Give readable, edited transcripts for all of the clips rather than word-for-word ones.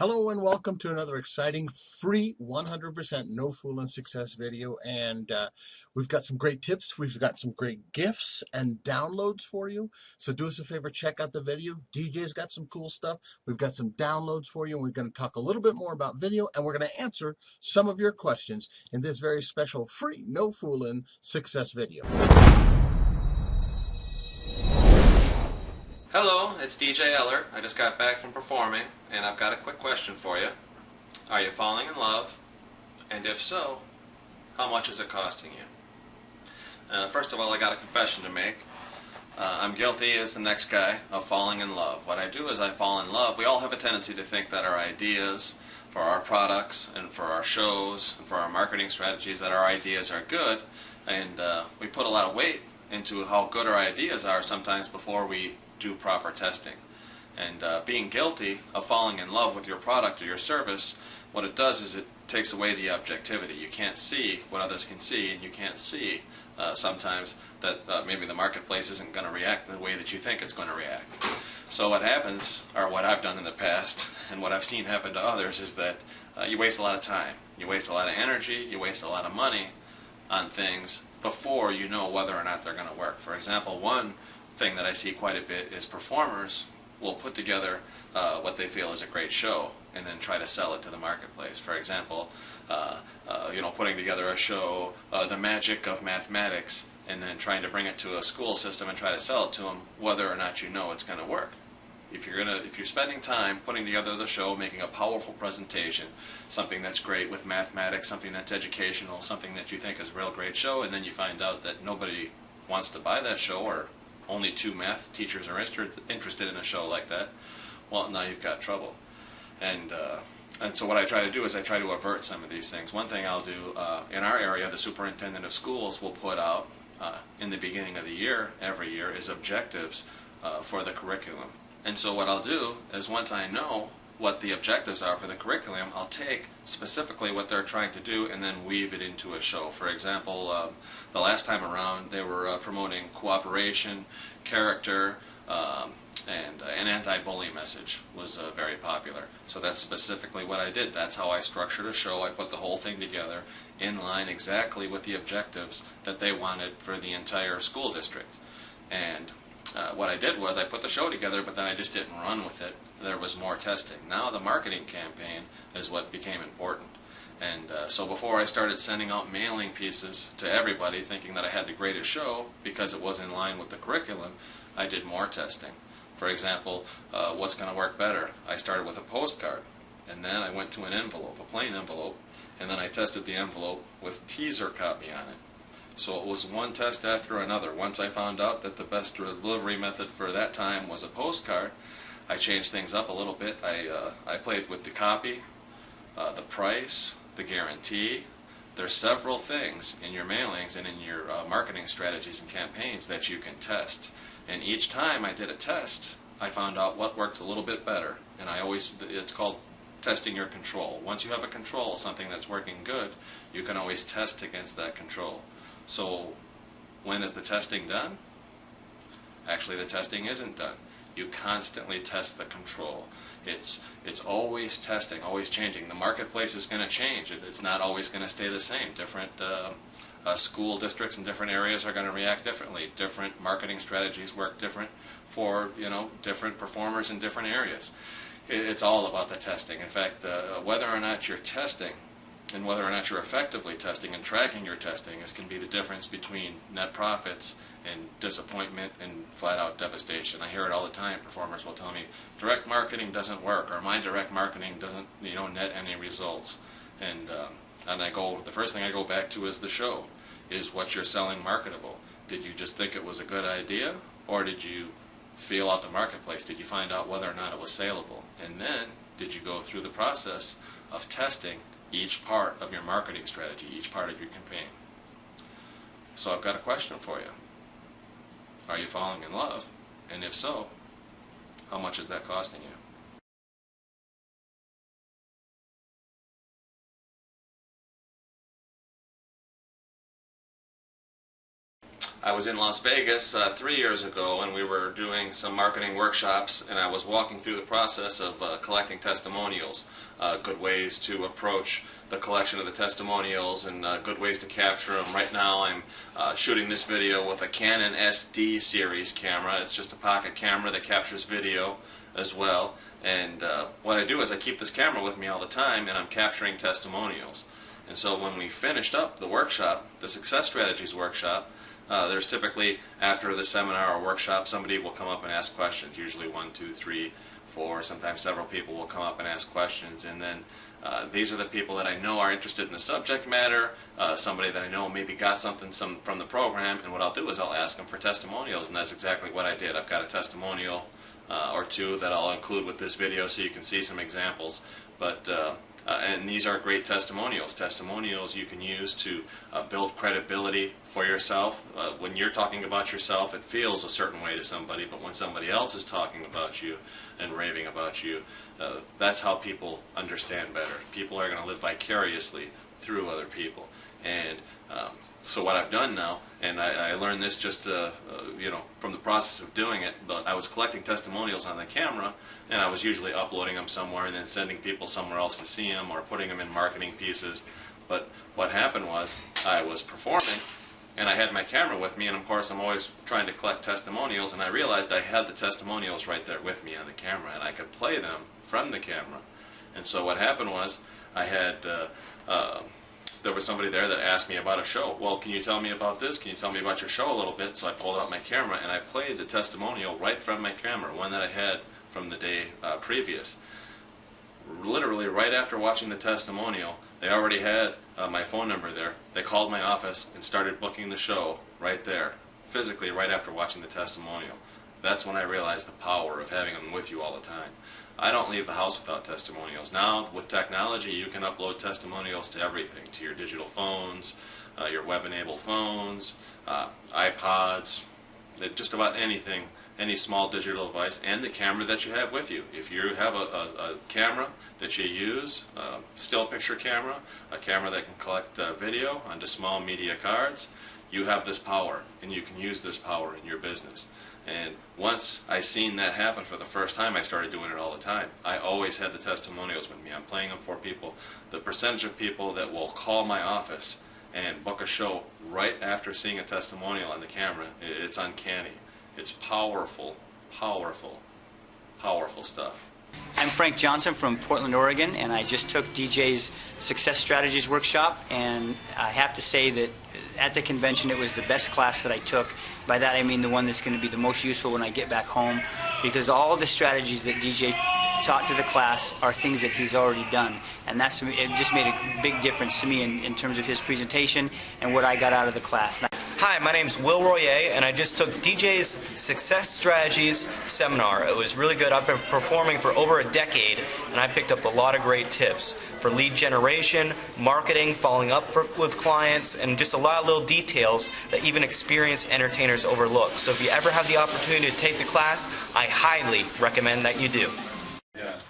Hello and welcome to another exciting free 100% no fool and success video. And we've got some great tips. We've got some great gifts and downloads for you. So do us a favor, check out the video. DJ's got some cool stuff. We've got some downloads for you. And we're going to talk a little bit more about video. And we're going to answer some of your questions in this very special free no fooling success video. Hello, it's DJ Eller. I just got back from performing, and I've got a quick question for you. Are you falling in love? And if so, how much is it costing you? First of all, I got a confession to make. I'm guilty as the next guy of falling in love. What I do is I fall in love. We all have a tendency to think that our ideas for our products and for our shows and for our marketing strategies, that our ideas are good, and we put a lot of weight into how good our ideas are sometimes before we do proper testing. And being guilty of falling in love with your product or your service, what it does is it takes away the objectivity. You can't see what others can see, and you can't see sometimes that maybe the marketplace isn't going to react the way that you think it's going to react. So what happens, or what I've done in the past, and what I've seen happen to others, is that you waste a lot of time, you waste a lot of energy, you waste a lot of money on things before you know whether or not they're going to work. For example, one thing that I see quite a bit is performers will put together what they feel is a great show and then try to sell it to the marketplace. For example, putting together a show, The Magic of Mathematics, and then trying to bring it to a school system and try to sell it to them, whether or not you know it's going to work. If you're spending time putting together the show, making a powerful presentation, something that's great with mathematics, something that's educational, something that you think is a real great show, and then you find out that nobody wants to buy that show, or only 2 math teachers are interested in a show like that, well, now you've got trouble. And so what I try to do is I try to avert some of these things. One thing I'll do, in our area, the superintendent of schools will put out, in the beginning of the year, every year, is objectives for the curriculum. And so what I'll do is, once I know what the objectives are for the curriculum, I'll take specifically what they're trying to do and then weave it into a show. For example, the last time around they were promoting cooperation, character, and an anti-bully message was very popular. So that's specifically what I did. That's how I structured a show. I put the whole thing together in line exactly with the objectives that they wanted for the entire school district. And what I did was I put the show together, but then I just didn't run with it. There was more testing. Now the marketing campaign is what became important. And so before I started sending out mailing pieces to everybody thinking that I had the greatest show because it was in line with the curriculum, I did more testing. For example, what's going to work better? I started with a postcard, and then I went to an envelope, a plain envelope, and then I tested the envelope with teaser copy on it. So it was one test after another. Once I found out that the best delivery method for that time was a postcard, I changed things up a little bit. I played with the copy, the price, the guarantee. There's several things in your mailings and in your marketing strategies and campaigns that you can test. And each time I did a test, I found out what worked a little bit better. And it's called testing your control. Once you have a control, something that's working good, you can always test against that control. So when is the testing done? Actually, the testing isn't done. You constantly test the control. It's always testing, always changing. The marketplace is going to change. It's not always going to stay the same. Different school districts in different areas are going to react differently. Different marketing strategies work different for different performers in different areas. It's all about the testing. In fact, whether or not you're testing and whether or not you're effectively testing and tracking your testing can be the difference between net profits and disappointment and flat-out devastation. I hear it all the time. Performers will tell me, direct marketing doesn't work, or my direct marketing doesn't net any results. And the first thing I go back to is the show. Is what you're selling marketable? Did you just think it was a good idea, or did you feel out the marketplace? Did you find out whether or not it was saleable? And then, did you go through the process of testing each part of your marketing strategy, each part of your campaign? So I've got a question for you. Are you falling in love? And if so, how much is that costing you? I was in Las Vegas 3 years ago, and we were doing some marketing workshops, and I was walking through the process of collecting testimonials, good ways to approach the collection of the testimonials, and good ways to capture them. Right now I'm shooting this video with a Canon SD series camera. It's just a pocket camera that captures video as well. And what I do is I keep this camera with me all the time, and I'm capturing testimonials. And so when we finished up the workshop, the Success Strategies workshop, there's typically, after the seminar or workshop, somebody will come up and ask questions. Usually 1, 2, 3, 4, sometimes several people will come up and ask questions. And then these are the people that I know are interested in the subject matter, somebody that I know maybe got something from the program, and what I'll do is I'll ask them for testimonials, and that's exactly what I did. I've got a testimonial or two that I'll include with this video so you can see some examples. But and these are great testimonials. Testimonials you can use to build credibility for yourself. When you're talking about yourself, it feels a certain way to somebody, but when somebody else is talking about you and raving about you, that's how people understand better. People are going to live vicariously through other people. And so what I've done now, and I learned this just from the process of doing it, but I was collecting testimonials on the camera, and I was usually uploading them somewhere and then sending people somewhere else to see them or putting them in marketing pieces. But what happened was I was performing, and I had my camera with me, and of course I'm always trying to collect testimonials, and I realized I had the testimonials right there with me on the camera, and I could play them from the camera. And so what happened was I had there was somebody there that asked me about a show. Well, can you tell me about this? Can you tell me about your show a little bit? So I pulled out my camera and I played the testimonial right from my camera, one that I had from the day previous. Literally right after watching the testimonial, they already had my phone number there. They called my office and started booking the show right there, physically right after watching the testimonial. That's when I realized the power of having them with you all the time. I don't leave the house without testimonials. Now, with technology, you can upload testimonials to everything, to your digital phones, your web-enabled phones, iPods, just about anything, any small digital device, and the camera that you have with you. If you have a camera that you use, a still picture camera, a camera that can collect video onto small media cards, you have this power, and you can use this power in your business. And once I seen that happen for the first time, I started doing it all the time. I always had the testimonials with me. I'm playing them for people. The percentage of people that will call my office and book a show right after seeing a testimonial on the camera, it's uncanny. It's powerful, powerful, powerful stuff. I'm Frank Johnson from Portland, Oregon, and I just took DJ's Success Strategies workshop, and I have to say that at the convention it was the best class that I took. By that I mean the one that's going to be the most useful when I get back home, because all the strategies that DJ taught to the class are things that he's already done, and it just made a big difference to me in terms of his presentation and what I got out of the class. Hi, my name's Will Royer, and I just took DJ's Success Strategies seminar. It was really good. I've been performing for over a decade, and I picked up a lot of great tips for lead generation, marketing, following up with clients, and just a lot of little details that even experienced entertainers overlook. So if you ever have the opportunity to take the class, I highly recommend that you do.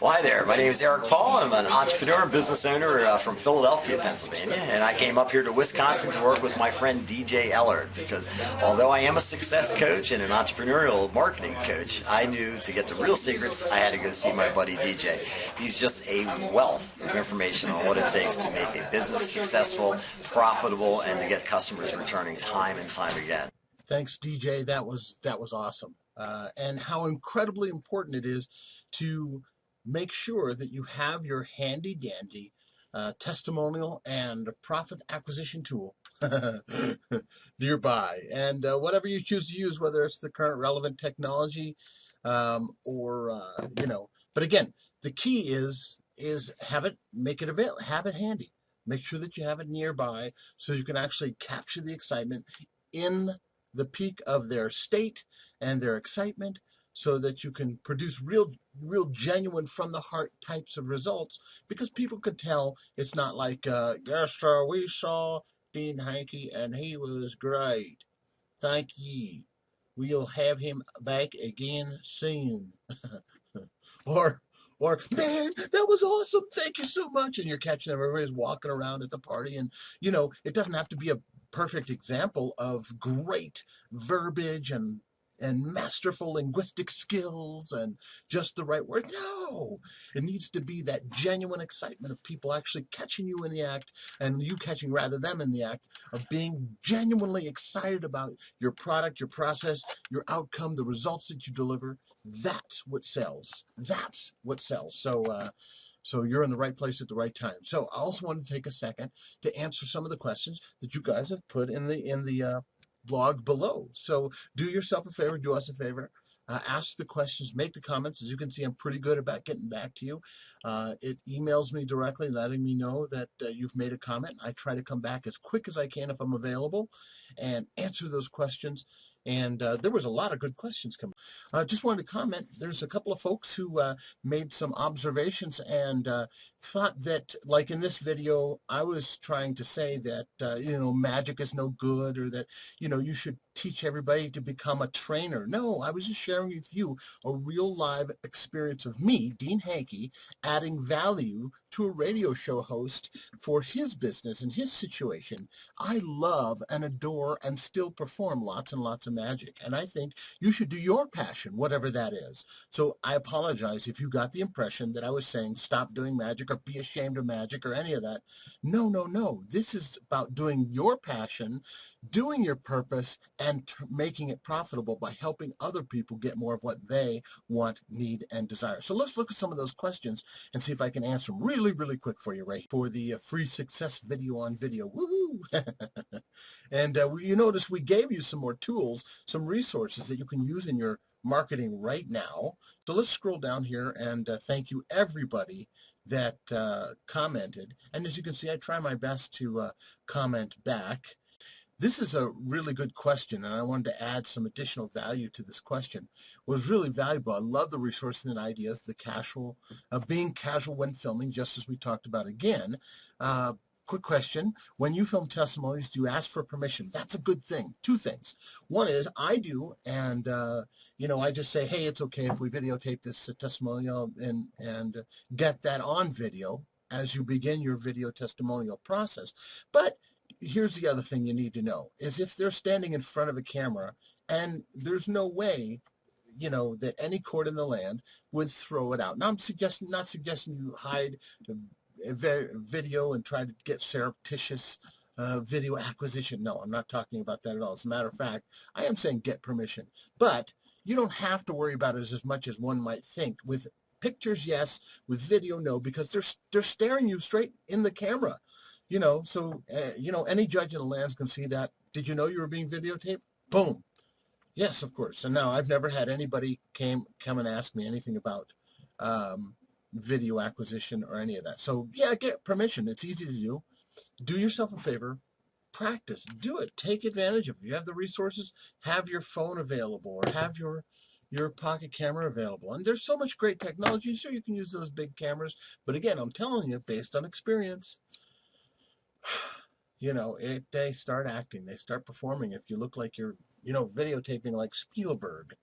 Well, hi there. My name is Eric Paul. I'm an entrepreneur and business owner from Philadelphia, Pennsylvania, and I came up here to Wisconsin to work with my friend DJ Ellard, because although I am a success coach and an entrepreneurial marketing coach, I knew to get the real secrets, I had to go see my buddy DJ. He's just a wealth of information on what it takes to make a business successful, profitable, and to get customers returning time and time again. Thanks, DJ. That was awesome. And how incredibly important it is to make sure that you have your handy-dandy testimonial and profit acquisition tool nearby. And whatever you choose to use, whether it's the current relevant technology but again, the key is make it available, have it handy. Make sure that you have it nearby so you can actually capture the excitement in the peak of their state and their excitement, so that you can produce real genuine from the heart types of results, because people can tell it's not like, yes sir, we saw Dean Hankey and he was great. Thank ye. We'll have him back again soon. or man, that was awesome. Thank you so much. And you're catching them. Everybody's walking around at the party, and it doesn't have to be a perfect example of great verbiage and masterful linguistic skills and just the right word. No, it needs to be that genuine excitement of people actually catching you in the act, and you catching rather them in the act of being genuinely excited about your product, your process, your outcome, the results that you deliver. That's what sells. That's what sells. So you're in the right place at the right time. So I also want to take a second to answer some of the questions that you guys have put in the blog below. So do yourself a favor, do us a favor, ask the questions, make the comments. As you can see, I'm pretty good about getting back to you. It emails me directly letting me know that you've made a comment. I try to come back as quick as I can if I'm available and answer those questions. And there was a lot of good questions coming. Just wanted to comment, there's a couple of folks who made some observations and thought that, like in this video, I was trying to say that, magic is no good, or that, you should teach everybody to become a trainer. No, I was just sharing with you a real live experience of me, Dean Hankey, adding value to a radio show host for his business and his situation. I love and adore and still perform lots and lots of magic. And I think you should do your passion, whatever that is. So I apologize if you got the impression that I was saying stop doing magic or be ashamed of magic or any of that. No, no, no. This is about doing your passion, doing your purpose, and making it profitable by helping other people get more of what they want, need, and desire. So let's look at some of those questions and see if I can answer them really, really quick for you, Ray, for the free success video on video. Woohoo! And you notice we gave you some more tools, some resources that you can use in your marketing right now. So let's scroll down here and thank you everybody that commented. And as you can see, I try my best to comment back. This is a really good question, and I wanted to add some additional value to this question. It was really valuable. I love the resources and ideas, the casual, being casual when filming, just as we talked about again. Quick question. When you film testimonies, do you ask for permission? That's a good thing. Two things. One is I do, and I just say, hey, it's okay if we videotape this testimonial and get that on video as you begin your video testimonial process. But here's the other thing you need to know, is if they're standing in front of a camera and there's no way, that any court in the land would throw it out. Now, I'm not suggesting you hide video and try to get surreptitious video acquisition. No, I'm not talking about that at all. As a matter of fact, I am saying get permission. But you don't have to worry about it as much as one might think. With pictures, yes. With video, no, because they're staring you straight in the camera. So any judge in the land can see that. Did you know you were being videotaped? Boom. Yes, of course. And now I've never had anybody come and ask me anything about video acquisition or any of that. So yeah, get permission. It's easy to do. Do yourself a favor. Practice. Do it. Take advantage of it. If you have the resources, have your phone available or have your pocket camera available. And there's so much great technology. Sure, you can use those big cameras. But again, I'm telling you, based on experience, they start acting, they start performing if you look like you're, videotaping like Spielberg.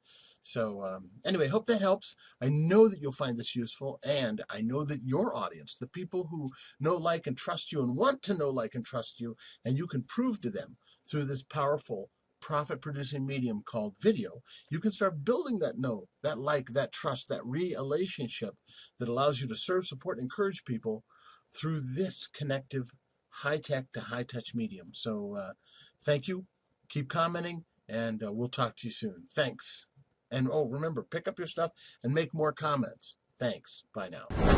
So anyway, hope that helps. I know that you'll find this useful, and I know that your audience, the people who know, like, and trust you and want to know, like, and trust you, and you can prove to them through this powerful profit-producing medium called video, you can start building that know, that like, that trust, that relationship that allows you to serve, support, and encourage people through this connective high-tech to high-touch medium. So thank you. Keep commenting, and we'll talk to you soon. Thanks. And remember, pick up your stuff and make more comments. Thanks. Bye now.